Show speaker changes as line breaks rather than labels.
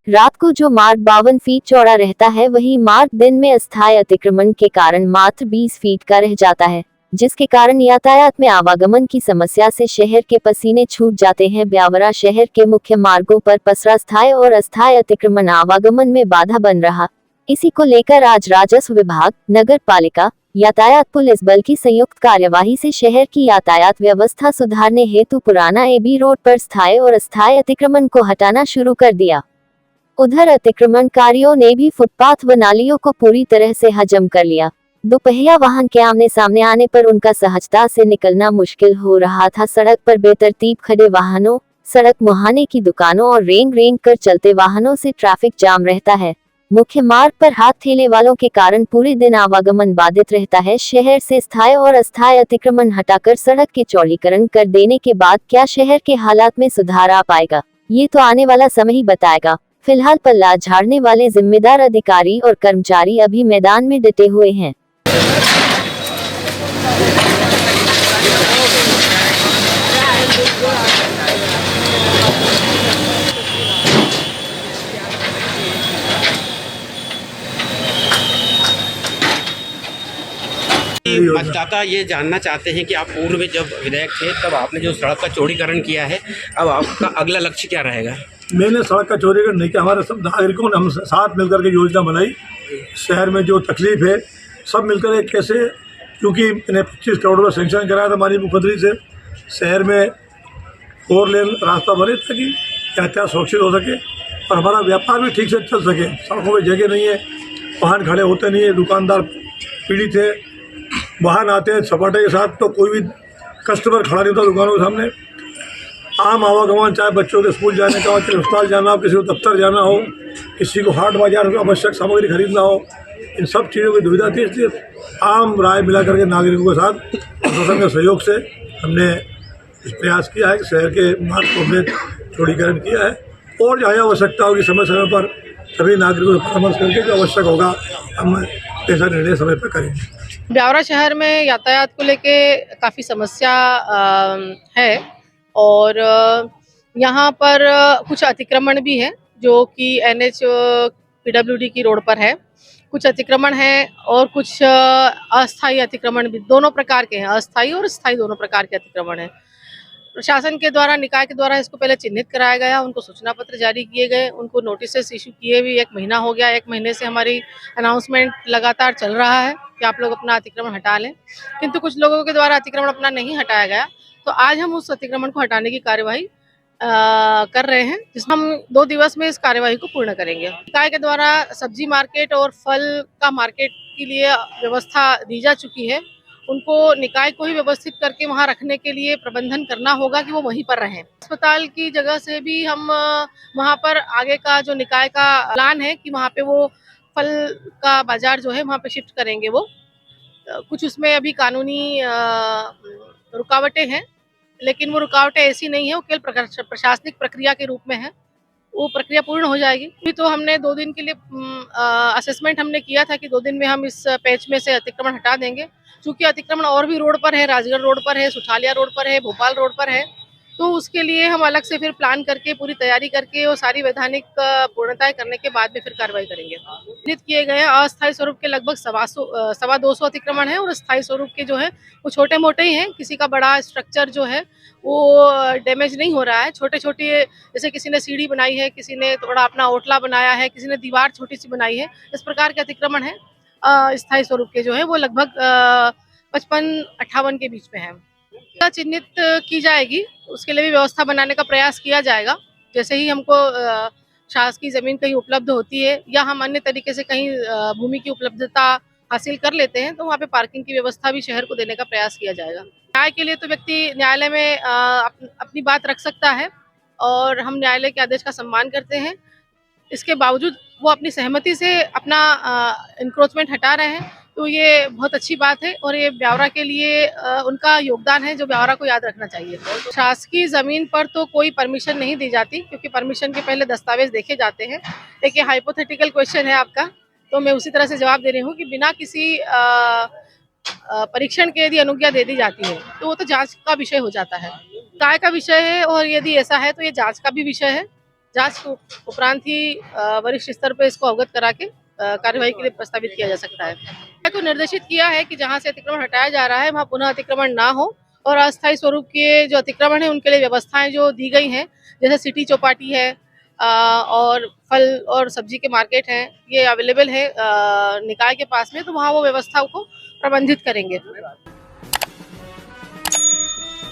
रात को जो मार्ग 52 फीट चौड़ा रहता है वही मार्ग दिन में अस्थायी अतिक्रमण के कारण मात्र 20 फीट का रह जाता है, जिसके कारण यातायात में आवागमन की समस्या से शहर के पसीने छूट जाते हैं। ब्यावरा शहर के मुख्य मार्गों पर पसरा स्थायी और अस्थायी अतिक्रमण आवागमन में बाधा बन रहा। इसी को लेकर आज राजस्व विभाग, नगर पालिका, यातायात पुलिस बल की संयुक्त कार्यवाही से शहर की यातायात व्यवस्था सुधारने हेतु पुराना एबी रोड पर स्थायी और अस्थायी अतिक्रमण को हटाना शुरू कर दिया। उधर अतिक्रमणकारियों ने भी फुटपाथ व नालियों को पूरी तरह से हजम कर लिया। दोपहिया वाहन के आमने सामने आने पर उनका सहजता से निकलना मुश्किल हो रहा था। सड़क पर बेतरतीब खड़े वाहनों, सड़क मुहाने की दुकानों और रेंग रेंग कर चलते वाहनों से ट्रैफिक जाम रहता है। मुख्य मार्ग पर हाथ ठेले वालों के कारण पूरे दिन आवागमन बाधित रहता है। शहर से स्थायी और अस्थायी अतिक्रमण हटाकर सड़क के चौड़ीकरण कर देने के बाद क्या शहर के हालात में सुधार आ पाएगा, ये तो आने वाला समय ही बताएगा। फिलहाल पल्ला झाड़ने वाले जिम्मेदार अधिकारी और कर्मचारी अभी मैदान में डटे हुए हैं।
मतदाता ये जानना चाहते हैं कि आप पूर्व में जब विधायक थे तब आपने जो सड़क का चौड़ीकरण किया है, अब आपका अगला लक्ष्य क्या रहेगा?
मैंने सड़क का चौड़ीकरण नहीं किया, हमारे सब नागरिकों ने हम साथ मिलकर के योजना बनाई। शहर में जो तकलीफ है सब मिलकर एक कैसे, क्योंकि मैंने 25 करोड़ रुपये सेंक्शन कराया था माननीय मुख्यमंत्री से, शहर में 4 लेन रास्ता बने ताकि यातायात सुरक्षित हो सके और हमारा व्यापार भी ठीक से चल सके। सड़कों में जगह नहीं है, वाहन खड़े होते नहीं है, दुकानदार पीड़ित है, वाहन आते हैं सपाटे के साथ तो कोई भी कस्टमर खड़ा नहीं होता दुकानों के सामने। आम आवागमन, चाहे बच्चों के स्कूल जाने का हो, चाहे अस्पताल जाना हो, किसी को दफ्तर जाना हो, किसी को हाट बाजार में आवश्यक सामग्री खरीदना हो, इन सब चीज़ों की दुविधा थी। इसलिए आम राय मिला करके नागरिकों के साथ प्रशासन के सहयोग से हमने इस प्रयास किया है कि शहर के मार्ग को हमने चौड़ीकरण किया है और जहाँ आवश्यकता होगी समय समय पर सभी नागरिकों से परामर्श करके जो आवश्यक होगा हम ऐसा निर्णय समय पर करेंगे।
ब्यावरा शहर में यातायात को लेके काफ़ी समस्या है और यहाँ पर कुछ अतिक्रमण भी है जो कि NH PWD की रोड पर है। कुछ अतिक्रमण है और कुछ अस्थायी अतिक्रमण भी, दोनों प्रकार के हैं, अस्थायी और स्थायी दोनों प्रकार के अतिक्रमण हैं। प्रशासन के द्वारा, निकाय के द्वारा इसको पहले चिन्हित कराया गया, उनको सूचना पत्र जारी किए गए, उनको नोटिस इशू किए भी 1 महीना हो गया। 1 महीने से हमारी अनाउंसमेंट लगातार चल रहा है कि आप लोग अपना अतिक्रमण हटा लें, किंतु कुछ लोगों के द्वारा अतिक्रमण अपना नहीं हटाया गया। तो आज हम उस अतिक्रमण को हटाने की कार्यवाही कर रहे हैं, जिसमें हम 2 दिवस में इस कार्यवाही को पूर्ण करेंगे। निकाय के द्वारा सब्जी मार्केट और फल का मार्केट के लिए व्यवस्था दी जा चुकी है। उनको निकाय को ही व्यवस्थित करके वहाँ रखने के लिए प्रबंधन करना होगा कि वो वहीं पर रहें। अस्पताल की जगह से भी हम वहाँ पर आगे का जो निकाय का प्लान है कि वहाँ पे वो फल का बाजार जो है वहाँ पे शिफ्ट करेंगे। वो कुछ उसमें अभी कानूनी रुकावटें हैं, लेकिन वो रुकावटें ऐसी नहीं है, वो केवल प्रशासनिक प्रक्रिया के रूप में है। वो प्रक्रिया पूर्ण हो जाएगी। अभी तो हमने 2 दिन के लिए असेसमेंट हमने किया था कि 2 दिन में हम इस पैच में से अतिक्रमण हटा देंगे। चूँकि अतिक्रमण और भी रोड पर है, राजगढ़ रोड पर है, सुठालिया रोड पर है, भोपाल रोड पर है, तो उसके लिए हम अलग से फिर प्लान करके, पूरी तैयारी करके और सारी वैधानिक पूर्णताएं करने के बाद में फिर कार्रवाई करेंगे। चिन्हित किए गए अस्थायी स्वरूप के लगभग 250 अतिक्रमण है और स्थायी स्वरूप के जो है वो छोटे मोटे ही हैं। किसी का बड़ा स्ट्रक्चर जो है वो डैमेज नहीं हो रहा है। छोटे छोटे, जैसे किसी ने सीढ़ी बनाई है, किसी ने थोड़ा अपना ओटला बनाया है, किसी ने दीवार छोटी सी बनाई है, इस प्रकार के अतिक्रमण है स्थायी स्वरूप के जो है वो लगभग 55-58 के बीच में है। चिन्हित की जाएगी, उसके लिए भी व्यवस्था बनाने का प्रयास किया जाएगा। जैसे ही हमको शासकीय जमीन कहीं उपलब्ध होती है या हम अन्य तरीके से कहीं भूमि की उपलब्धता हासिल कर लेते हैं तो वहाँ पे पार्किंग की व्यवस्था भी शहर को देने का प्रयास किया जाएगा। न्याय के लिए तो व्यक्ति न्यायालय में अपनी बात रख सकता है और हम न्यायालय के आदेश का सम्मान करते हैं। इसके बावजूद वो अपनी सहमति से अपना इंक्रोचमेंट हटा रहे हैं, तो ये बहुत अच्छी बात है और ये ब्यावरा के लिए उनका योगदान है जो ब्यावरा को याद रखना चाहिए। शासकीय ज़मीन पर तो कोई परमिशन नहीं दी जाती, क्योंकि परमिशन के पहले दस्तावेज देखे जाते हैं। एक ये हाइपोथेटिकल क्वेश्चन है आपका, तो मैं उसी तरह से जवाब दे रही हूँ कि बिना किसी परीक्षण के यदि अनुज्ञा दे दी जाती है तो वो तो जाँच का विषय हो जाता है, काय का विषय है, और यदि ऐसा है तो ये जाँच का भी विषय है। जांच उपरांत ही वरिष्ठ स्तर पर इसको अवगत करा के कार्यवाही के लिए प्रस्तावित किया जा सकता है। को निर्देशित किया है कि जहां से अतिक्रमण हटाया जा रहा है वहां पुनः अतिक्रमण ना हो और अस्थायी स्वरूप के जो अतिक्रमण है उनके लिए व्यवस्थाएं जो दी गई हैं, जैसे सिटी चौपाटी है और फल और सब्जी के मार्केट हैं, ये अवेलेबल है निकाय के पास में, तो वहाँ वो व्यवस्था को प्रबंधित करेंगे।